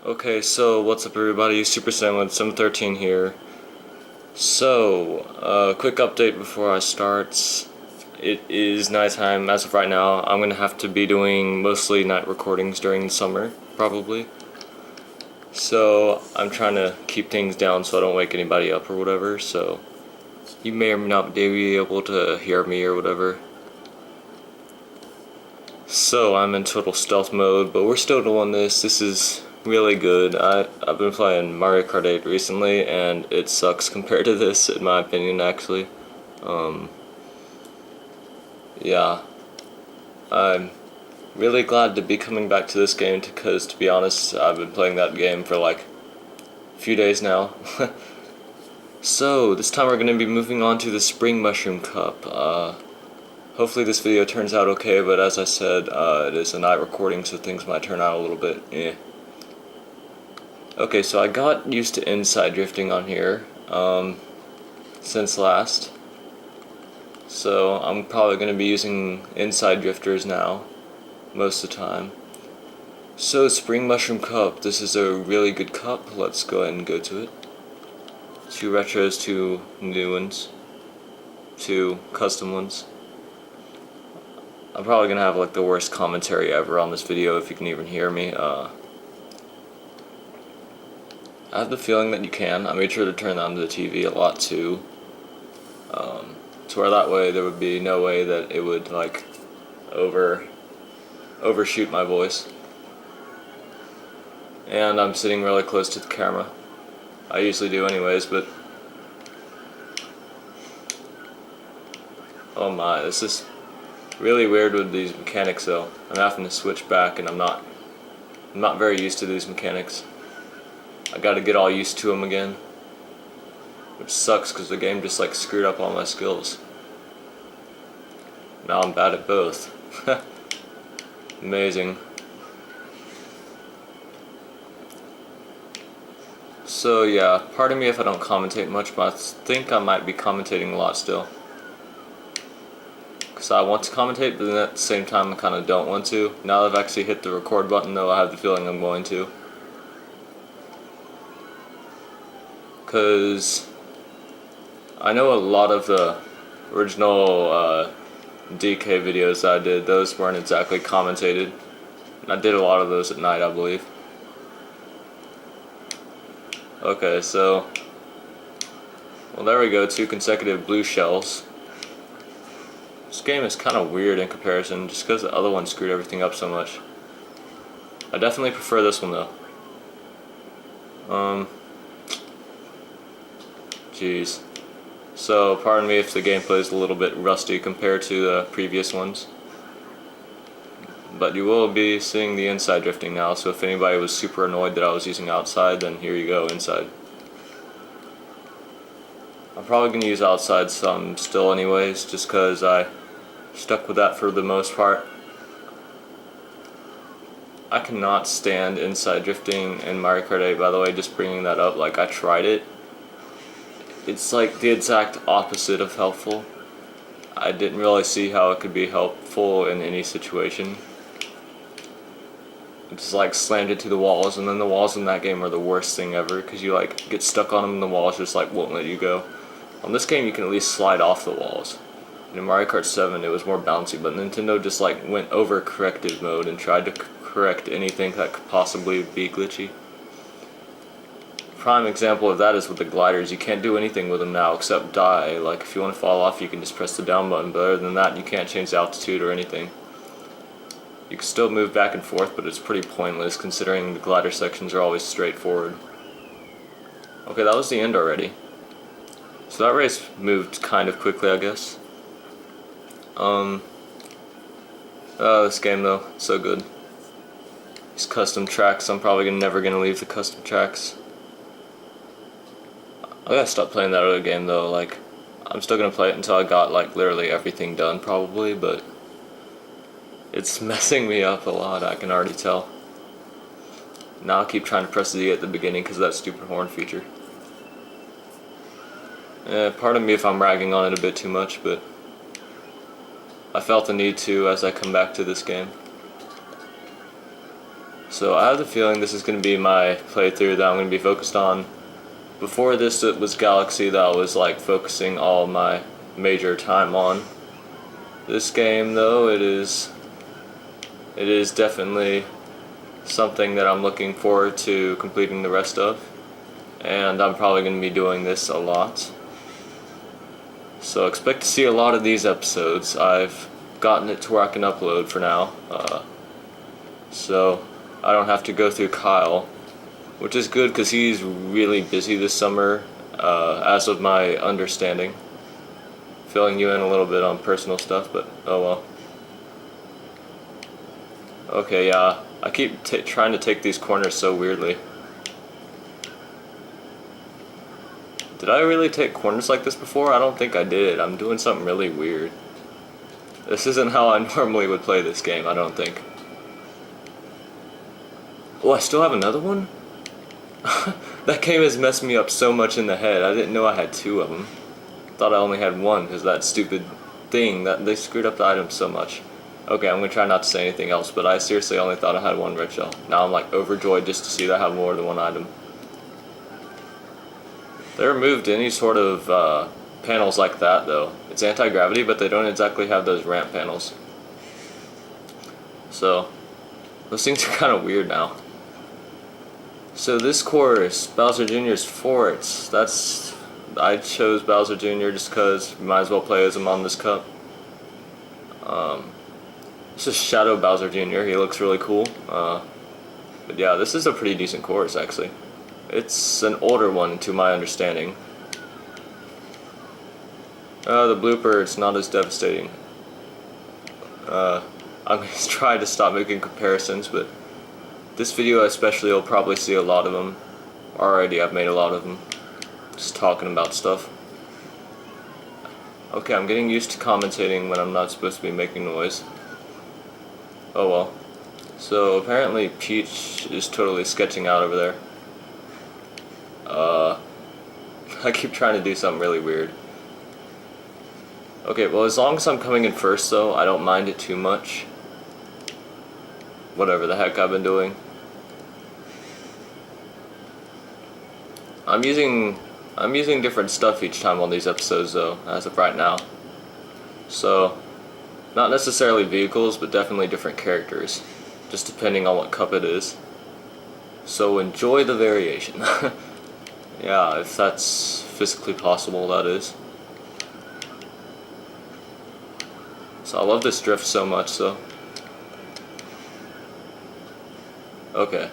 Okay, so what's up everybody, Super Saiyan with 713 here. So, quick update before I start. It is nighttime as of right now. I'm gonna have to be doing mostly night recordings during the summer, probably. So, I'm trying to keep things down so I don't wake anybody up or whatever, so you may or may not be able to hear me or whatever. So, I'm in total stealth mode, but we're still doing this. This is really good. I've been playing Mario Kart 8 recently, and it sucks compared to this, in my opinion, actually. Yeah. I'm really glad to be coming back to this game, because, to be honest, I've been playing that game for, like, a few days now. So, this time we're going to be moving on to the Spring Mushroom Cup. Hopefully this video turns out okay, but as I said, it is a night recording, so things might turn out a little bit Okay, so I got used to inside drifting on here, since last. So I'm probably going to be using inside drifters now, most of the time. So Spring Mushroom Cup, this is a really good cup. Let's go ahead and go to it. 2 retros, 2 new ones, 2 custom ones. I'm probably going to have like the worst commentary ever on this video if you can even hear me. I have the feeling that you can. I made sure to turn on the TV a lot too. To where that way there would be no way that it would like overshoot my voice. And I'm sitting really close to the camera. I usually do anyways, but oh my, this is really weird with these mechanics though. I'm having to switch back and I'm not very used to these mechanics. I gotta get all used to them again, which sucks because the game just like screwed up all my skills. Now I'm bad at both. Amazing. So yeah, pardon me if I don't commentate much, but I think I might be commentating a lot still. Because I want to commentate, but then at the same time I kind of don't want to. Now that I've actually hit the record button though, I have the feeling I'm going to. Because I know a lot of the original DK videos that I did, those weren't exactly commentated. I did a lot of those at night, I believe. Okay, so, well there we go, 2 consecutive blue shells. This game is kind of weird in comparison, just because the other one screwed everything up so much. I definitely prefer this one though. Jeez. So, pardon me if the gameplay is a little bit rusty compared to the previous ones. But you will be seeing the inside drifting now, so if anybody was super annoyed that I was using outside, then here you go, inside. I'm probably going to use outside some still anyways, just because I stuck with that for the most part. I cannot stand inside drifting in Mario Kart 8, by the way, just bringing that up, like I tried it. It's like the exact opposite of helpful. I didn't really see how it could be helpful in any situation. It just like slammed into the walls, and then the walls in that game are the worst thing ever because you like get stuck on them and the walls just like won't let you go. On this game you can at least slide off the walls. In Mario Kart 7 it was more bouncy, but Nintendo just like went over corrective mode and tried to correct anything that could possibly be glitchy. Prime example of that is with the gliders. You can't do anything with them now except die. Like if you want to fall off you can just press the down button, but other than that you can't change the altitude or anything. You can still move back and forth, but it's pretty pointless considering the glider sections are always straightforward. Okay, that was the end already. So that race moved kind of quickly, I guess. This game though, so good. These custom tracks, I'm probably never gonna leave the custom tracks. I gotta stop playing that other game though, like, I'm still gonna play it until I got like literally everything done probably, but it's messing me up a lot, I can already tell. Now I'll keep trying to press Z at the beginning because of that stupid horn feature. Pardon me if I'm ragging on it a bit too much, but I felt the need to as I come back to this game. So I have the feeling this is going to be my playthrough that I'm going to be focused on. Before this it was Galaxy that I was like focusing all my major time on. This game though, it is definitely something that I'm looking forward to completing the rest of. And I'm probably going to be doing this a lot. So expect to see a lot of these episodes. I've gotten it to where I can upload for now. So I don't have to go through Kyle, which is good because he's really busy this summer, as of my understanding. Filling you in a little bit on personal stuff, but oh well. Okay, yeah, I keep trying to take these corners so weirdly. Did I really take corners like this before? I don't think I did. I'm doing something really weird. This isn't how I normally would play this game, I don't think. Oh, I still have another one? That game has messed me up so much in the head. I didn't know I had two of them. Thought I only had one because that stupid thing that they screwed up the items so much. Okay, I'm gonna try not to say anything else, but I seriously only thought I had one red shell. Now I'm like overjoyed just to see that I have more than one item. They removed any sort of panels like that though. It's anti-gravity, but they don't exactly have those ramp panels. So those things are kind of weird now. So this course, Bowser Jr.'s Forts, I chose Bowser Jr. just because you might as well play as him on this cup. This is Shadow Bowser Jr., he looks really cool. But yeah, this is a pretty decent course actually. It's an older one to my understanding. The blooper, it's not as devastating. I'm going to try to stop making comparisons, but this video especially, you'll probably see a lot of them. Already I've made a lot of them. Just talking about stuff. Okay, I'm getting used to commentating when I'm not supposed to be making noise. Oh well. So apparently Peach is totally sketching out over there. I keep trying to do something really weird. Okay, well as long as I'm coming in first though, I don't mind it too much. Whatever the heck I've been doing. I'm using different stuff each time on these episodes though, as of right now. So, not necessarily vehicles, but definitely different characters. Just depending on what cup it is. So enjoy the variation. Yeah, if that's physically possible, that is. So I love this drift so much, so. Okay.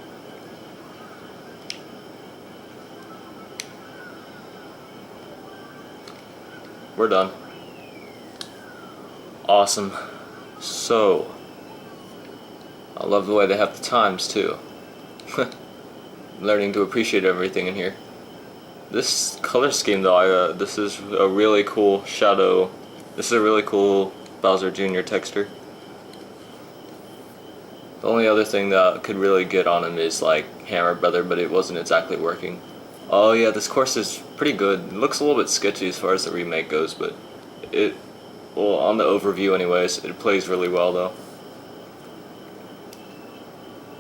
We're done. Awesome. So, I love the way they have the times too. Learning to appreciate everything in here. This color scheme though, this is a really cool shadow. This is a really cool Bowser Jr. texture. The only other thing that I could really get on him is like Hammer Brother, but it wasn't exactly working. Oh yeah, this course is pretty good. It looks a little bit sketchy as far as the remake goes, but well, on the overview anyways, it plays really well though.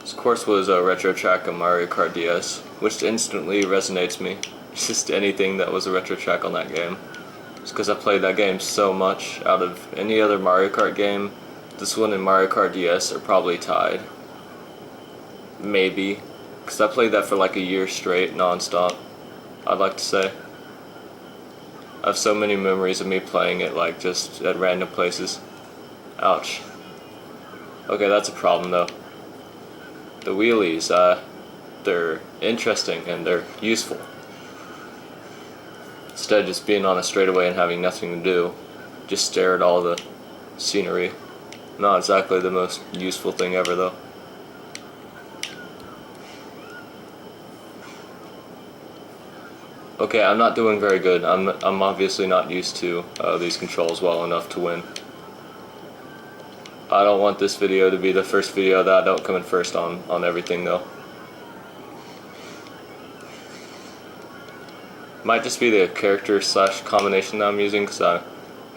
This course was a retro track of Mario Kart DS, which instantly resonates me. Just anything that was a retro track on that game. Just because I played that game so much. Out of any other Mario Kart game, this one and Mario Kart DS are probably tied. Maybe. Because I played that for like a year straight, non-stop, I'd like to say. I have so many memories of me playing it like just at random places. Ouch. Okay, that's a problem though. The wheelies, they're interesting and they're useful. Instead of just being on a straightaway and having nothing to do, just stare at all the scenery. Not exactly the most useful thing ever though. Okay, I'm not doing very good. I'm obviously not used to these controls well enough to win. I don't want this video to be the first video that I don't come in first on everything though. Might just be the character / combination that I'm using, because I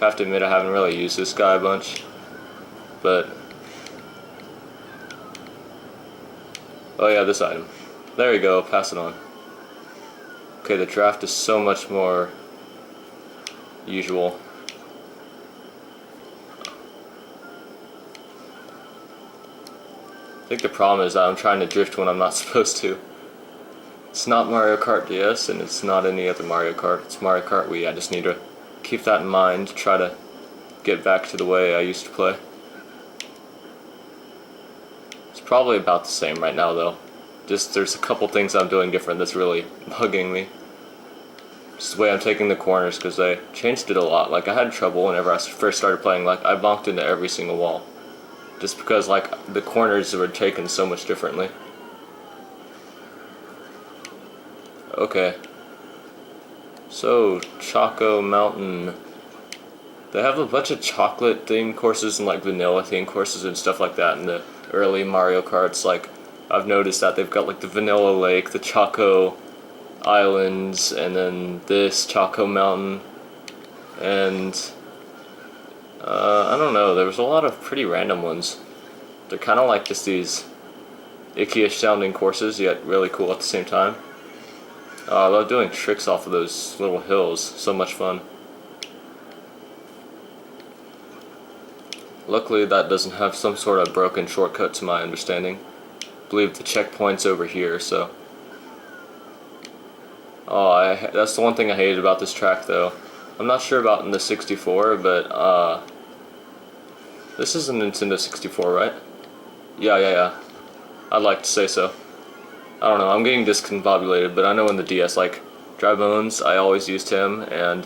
have to admit I haven't really used this guy a bunch. But Oh yeah, this item. There you go, pass it on. Okay, the draft is so much more usual. I think the problem is that I'm trying to drift when I'm not supposed to. It's not Mario Kart DS, and it's not any other Mario Kart. It's Mario Kart Wii. I just need to keep that in mind, try to get back to the way I used to play. It's probably about the same right now, though. Just there's a couple things I'm doing different that's really bugging me. Just the way I'm taking the corners, because they changed it a lot. Like, I had trouble whenever I first started playing. Like, I bonked into every single wall. Just because, like, the corners were taken so much differently. Okay. So, Choco Mountain. They have a bunch of chocolate themed courses and like vanilla themed courses and stuff like that in the early Mario Karts. Like, I've noticed that they've got like the Vanilla Lake, the Choco Islands, and then this Choco Mountain. And I don't know, there was a lot of pretty random ones. They're kind of like just these icky-ish sounding courses, yet really cool at the same time. I love doing tricks off of those little hills, so much fun. Luckily that doesn't have some sort of broken shortcut to my understanding. I believe the checkpoint's over here, so... Oh, that's the one thing I hated about this track though. I'm not sure about in the 64, but this is a Nintendo 64, right? Yeah. I'd like to say so. I don't know, I'm getting discombobulated, but I know in the DS, like, Dry Bones, I always used him, and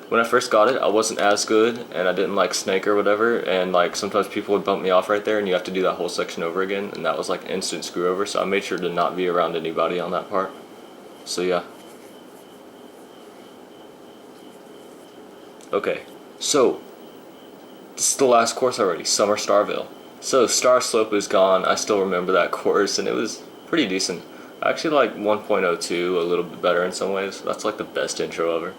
when I first got it, I wasn't as good, and I didn't like Snake or whatever, and like sometimes people would bump me off right there, and you have to do that whole section over again, and that was like instant screw over, so I made sure to not be around anybody on that part. So yeah. Okay, so this is the last course already, Summer Starville. So Star Slope is gone. I still remember that course, and it was pretty decent. I actually like 1.02 a little bit better in some ways. That's like the best intro ever.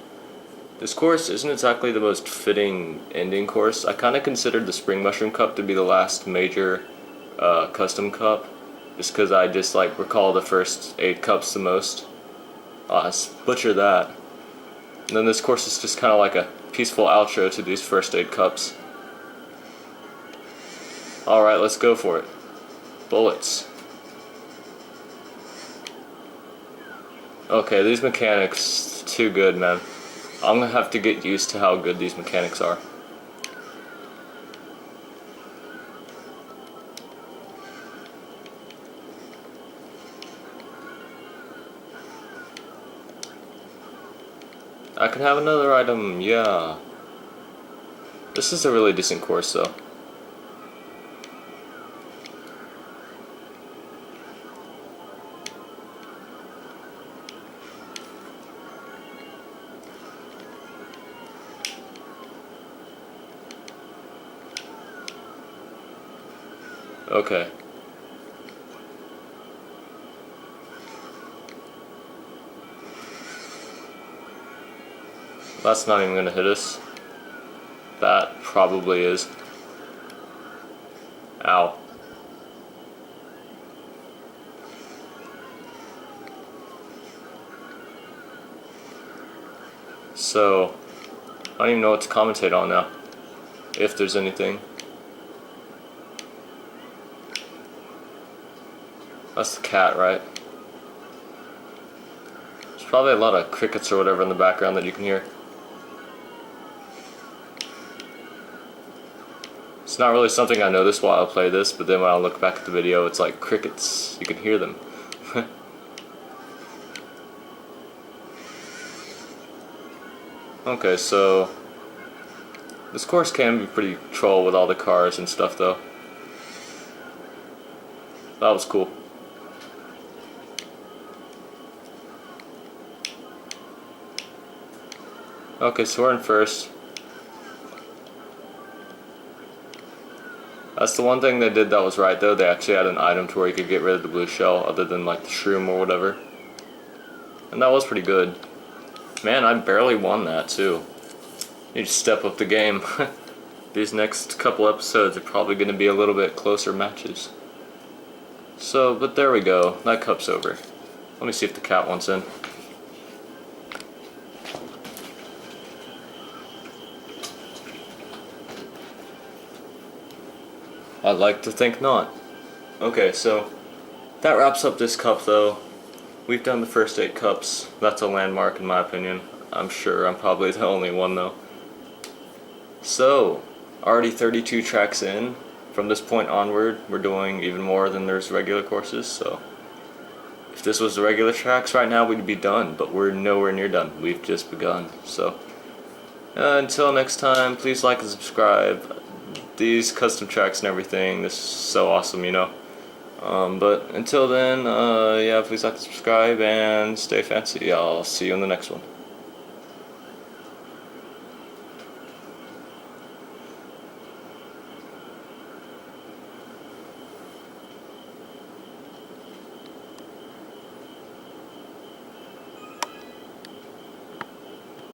This course isn't exactly the most fitting ending course. I kind of considered the Spring Mushroom Cup to be the last major custom cup, just because I just like recall the first 8 cups the most. Butcher that. And then this course is just kind of like a peaceful outro to these first 8 cups. Alright, let's go for it. Bullets. Okay, these mechanics, too good, man. I'm gonna have to get used to how good these mechanics are. I can have another item, yeah. This is a really decent course, though. Okay. That's not even gonna hit us. That probably is. Ow. So, I don't even know what to commentate on now. If there's anything. That's the cat, right? There's probably a lot of crickets or whatever in the background that you can hear. It's not really something I notice while I play this, but then when I look back at the video, it's like crickets. You can hear them. Okay, so this course can be pretty troll with all the cars and stuff, though. That was cool. Okay, so we're in first. That's the one thing they did that was right, though. They actually had an item to where you could get rid of the blue shell, other than like the shroom or whatever. And that was pretty good. Man, I barely won that, too. Need to step up the game. These next couple episodes are probably going to be a little bit closer matches. So, but there we go. That cup's over. Let me see if the cat wants in. I'd like to think not. Okay, so that wraps up this cup though. We've done the first 8 cups. That's a landmark in my opinion. I'm sure I'm probably the only one though. So, already 32 tracks in. From this point onward, we're doing even more than there's regular courses, so if this was the regular tracks right now, we'd be done, but we're nowhere near done. We've just begun. So, until next time, please like and subscribe. These custom tracks and everything, this is so awesome, you know. But until then, yeah, please like and subscribe and stay fancy. I'll see you in the next one.